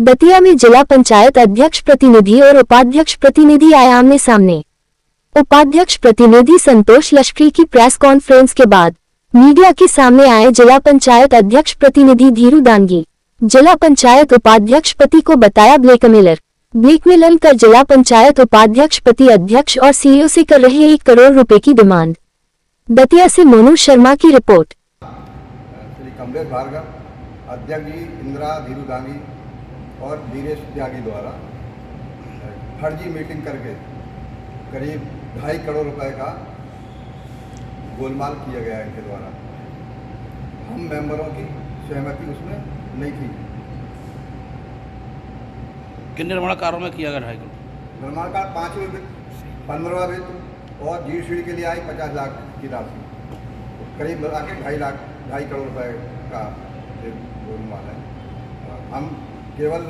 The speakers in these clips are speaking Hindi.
दतिया में जिला पंचायत अध्यक्ष प्रतिनिधि और उपाध्यक्ष प्रतिनिधि आए आमने सामने। उपाध्यक्ष प्रतिनिधि संतोष लश्करी की प्रेस कॉन्फ्रेंस के बाद मीडिया के सामने आए जिला पंचायत अध्यक्ष प्रतिनिधि धीरू दानगी। जिला पंचायत उपाध्यक्ष पति को बताया ब्लैकमेल कर जिला पंचायत उपाध्यक्ष पति अध्यक्ष और सीईओ से कर रहे 1 करोड़ रुपए की डिमांड। दतिया से मोनू शर्मा की रिपोर्ट। श्री कमलेश भार्गव, अध्यक्ष जी इंदिरा धीरू दांगी और धीरेश त्यागी द्वारा फर्जी मीटिंग करके करीब 2.5 करोड़ रुपए का गोलमाल किया गया है इनके द्वारा। हम मेंबरों की सहमति उसमें नहीं थी। किन निर्माण कार्यों में किया गया 2.5 करोड़? निर्माण कार्य 5वें वित्त, 15वां वित्त और जीडीसीडी के लिए आई 50 लाख की राशि, करीब मिला के 2.5 करोड़ रुपए का गोलमाल है। हम केवल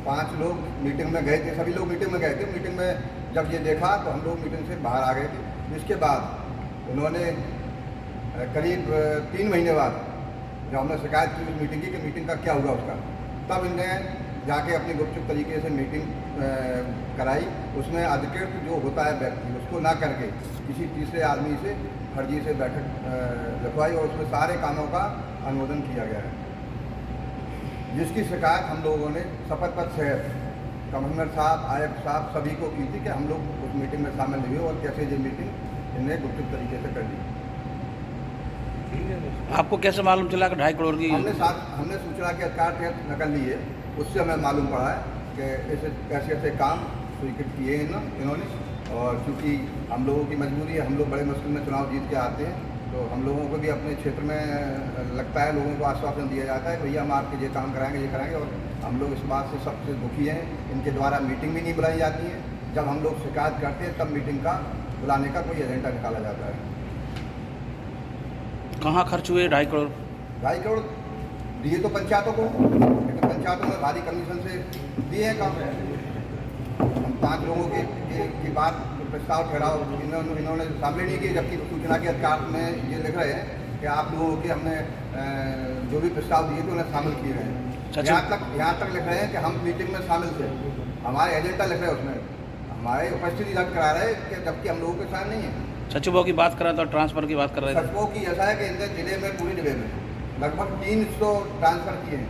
5 लोग मीटिंग में गए थे, सभी लोग मीटिंग में गए थे। मीटिंग में जब ये देखा तो हम लोग मीटिंग से बाहर आ गए थे। इसके बाद उन्होंने करीब 3 महीने बाद जब हमने शिकायत की उस मीटिंग की कि मीटिंग का क्या हुआ उसका, तब इनने जाके अपनी गुपचुप तरीके से मीटिंग कराई। उसमें अधिकृत जो होता है व्यक्ति उसको ना करके किसी तीसरे आदमी से फर्जी से बैठक लिखवाई और उसमें सारे कामों का अनुमोदन किया गया है, जिसकी शिकायत हम लोगों ने शपथ पत्र सहित कमिश्नर साहब, आयुक्त साहब सभी को की थी कि हम लोग उस मीटिंग में शामिल हुए और कैसे ये मीटिंग इन्हें गुपचुप तरीके से कर दी। आपको कैसे मालूम चला कि 2.5 करोड़ की? हमने सूचना के अधिकार तहत नकल ली है, उससे हमें मालूम पड़ा है कि ऐसे ऐसे काम स्वीकृत किए हैं इन्होंने। और चूँकि हम लोगों की मजबूरी है, हम लोग बड़े मुश्किल में चुनाव जीत के आते हैं, तो हम लोगों को भी अपने क्षेत्र में लगता है, लोगों को आश्वासन दिया जाता है भैया हम आपके ये काम कराएंगे, ये कराएंगे, और हम लोग इस बात से सबसे दुखी हैं। इनके द्वारा मीटिंग भी नहीं बुलाई जाती है। जब हम लोग शिकायत करते हैं तब मीटिंग का बुलाने का कोई एजेंडा निकाला जाता है। कहाँ खर्च हुए 2.5 करोड़? 2.5 करोड़ दिए तो पंचायतों को, लेकिन पंचायतों में भारी कमीशन से दिए हैं काम। हम 5 लोगों की बात प्रस्ताव ठहराव इन्होंने शामिल नहीं किए, जबकि सूचना के अधिकार में ये लिख रहे हैं कि आप लोगों के हमने जो भी प्रस्ताव दिए थे उन्हें शामिल किए हैं। यहाँ तक लिख रहे हैं कि हम मीटिंग में शामिल थे, हमारे एजेंडा लिख रहे हैं उसमें, हमारे उपस्थिति रद्द करा रहे हैं कि जबकि हम लोगों के साथ नहीं है। सचिवों की बात कर रहे थे और ट्रांसफर की बात कर रहे थे। सचिवों की ऐसा है कि इनके जिले में पूरी जिले में लगभग 300 ट्रांसफ़र किए हैं,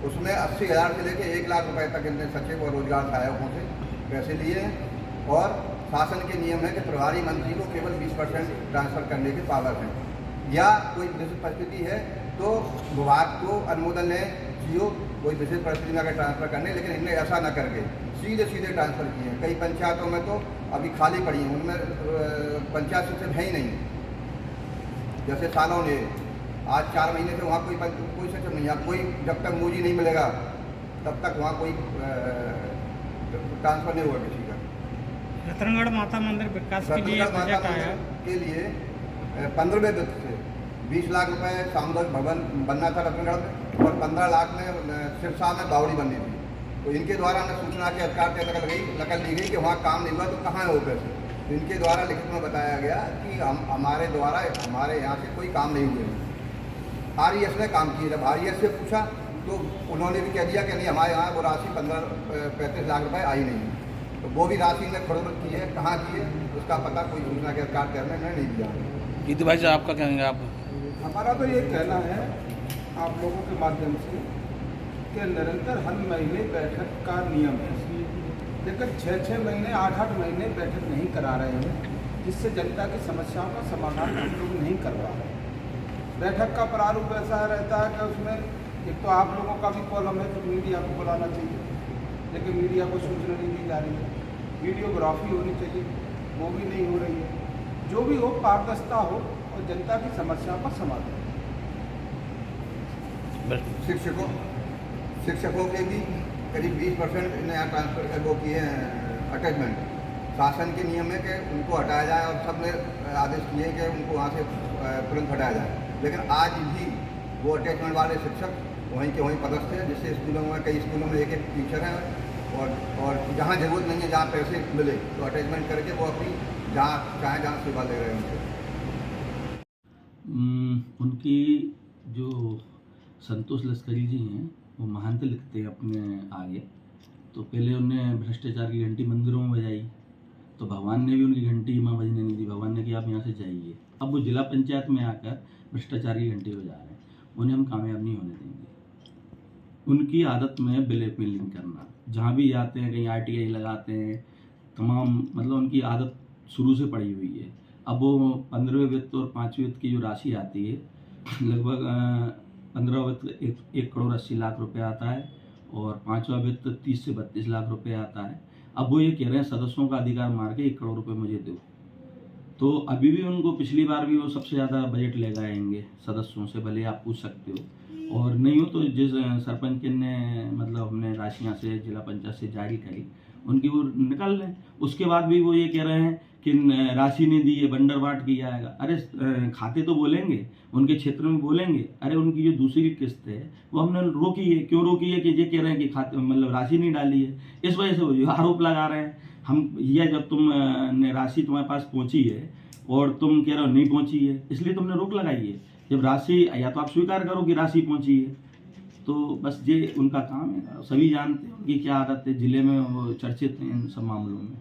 उसमें 80,000 से लेकर 1 लाख रुपए तक इनने सचिव और रोजगार सहायकों से पैसे लिए हैं। और शासन के नियम है कि प्रभारी मंत्री को केवल 20% ट्रांसफ़र करने के पावर हैं, या कोई विशेष परिस्थिति है तो विभाग को अनुमोदन लें सीओ कोई विशेष परिस्थिति में अगर ट्रांसफ़र करने, लेकिन इनने ऐसा न करके सीधे ट्रांसफ़र किए हैं। कई पंचायतों में तो अभी खाली पड़ी हैं, उनमें पंचायत सचिव है ही नहीं। जैसे सालों ने आज 4 महीने से वहाँ कोई सचिव नहीं है। कोई जब तक मुझे नहीं मिलेगा तब तक वहाँ कोई ट्रांसफ़र नहीं होगा किसी का। रतनगढ़ माता मंदिर विकास के लिए बजट आया के लिए 15वें वित्त से 20 लाख रुपए सामुदायिक भवन बनना था रतनगढ़ में, और 15 लाख में सिरसा में बावड़ी बननी थी। तो इनके द्वारा हमें सूचना के अधिकार तहत नकल ली गई कि वहाँ काम नहीं हुआ, तो कहाँ है वो पैसे? तो इनके द्वारा लिखित में बताया गया कि हमारे द्वारा हमारे यहाँ से कोई काम नहीं हुए। RES ने काम किया। जब RES से पूछा तो उन्होंने भी कह दिया कि नहीं, हमारे यहाँ वो राशि 35 लाख रुपए आई नहीं। तो वो भी राशि ने खड़ोत की है, कहाँ की है उसका पता कोई सूचना के अधिकार तहत ने नहीं दिया। जीतू भाई साहब आपका कहेंगे आप? हमारा तो ये कहना है आप लोगों के माध्यम से कि निरंतर हर महीने बैठक का नियम है, लेकिन 6-6 महीने 8-8 महीने बैठक नहीं करा रहे हैं, जिससे जनता की समस्याओं का समाधान हम लोग नहीं करवा रहे हैं। बैठक का प्रारूप ऐसा रहता है कि उसमें एक तो आप लोगों का भी कॉलम है तो मीडिया को बुलाना चाहिए, लेकिन मीडिया को सूचना नहीं दी जा रही है। वीडियोग्राफी होनी चाहिए, वो भी नहीं हो रही है। जो भी हो पारदर्शिता हो और जनता की समस्याओं का समाधान। शिक्षकों के भी करीब 20% इन्हें यहाँ ट्रांसफ़र वो किए हैं अटैचमेंट। शासन के नियम है कि उनको हटाया जाए और सब ने आदेश किए कि उनको वहाँ से तुरंत हटाया जाए, लेकिन आज भी वो अटैचमेंट वाले शिक्षक वहीं के वहीं पदस्थ हैं, जिससे स्कूलों में कई स्कूलों में एक टीचर हैं, और जहाँ ज़रूरत नहीं है, जहाँ पैसे मिले तो अटैचमेंट करके वो अपनी जहाँ सेवा ले रहे हैं उनसे। उनकी जो संतोष लश्करी जी हैं, वो महंत लिखते हैं अपने आगे। तो पहले उन्हें भ्रष्टाचार की घंटी मंदिरों में बजाई, तो भगवान ने भी उनकी घंटी वहाँ बजने नहीं दी। भगवान ने कि आप यहाँ से जाइए। अब वो जिला पंचायत में आकर भ्रष्टाचार की घंटी बजा रहे हैं, उन्हें हम कामयाब नहीं होने देंगे। उनकी आदत में ब्लैकमेलिंग करना, जहाँ भी जाते हैं कहीं RTI लगाते हैं, तमाम मतलब उनकी आदत शुरू से पड़ी हुई है। अब वो 15वें वित्त और 5वें वित्त की जो राशि आती है, लगभग 15वां वित्त 1 करोड़ 80 लाख रुपए आता है और 5वां वित्त 30 से 32 लाख रुपए आता है। अब वो ये कह रहे हैं सदस्यों का अधिकार मार के 1 करोड़ रुपए मुझे दो। तो अभी भी उनको पिछली बार भी वो सबसे ज़्यादा बजट ले आएंगे सदस्यों से, भले आप पूछ सकते हो। और नहीं हो तो जिस सरपंच ने मतलब हमने राशियाँ से जिला पंचायत से जारी करी, उनकी वो निकाल लें। उसके बाद भी वो ये कह रहे हैं कि राशि नहीं दी है, बंडर बाट किया जाएगा। अरे खाते तो बोलेंगे, उनके क्षेत्र में बोलेंगे। अरे उनकी जो दूसरी किस्त है वो हमने रोकी है। क्यों रोकी है? कि ये कह रहे हैं कि खाते मतलब राशि नहीं डाली है, इस वजह से वो जो आरोप लगा रहे हैं। हम ये जब तुम राशि तुम्हारे पास पहुंची है और तुम कह रहे हो नहीं पहुंची है, इसलिए तुमने रोक लगाई है। जब राशि, या तो आप स्वीकार करो कि राशि पहुंची है, तो बस ये उनका काम है। सभी जानते हैं उनकी क्या आदत है, जिले में वो चर्चित हैं इन सब मामलों में।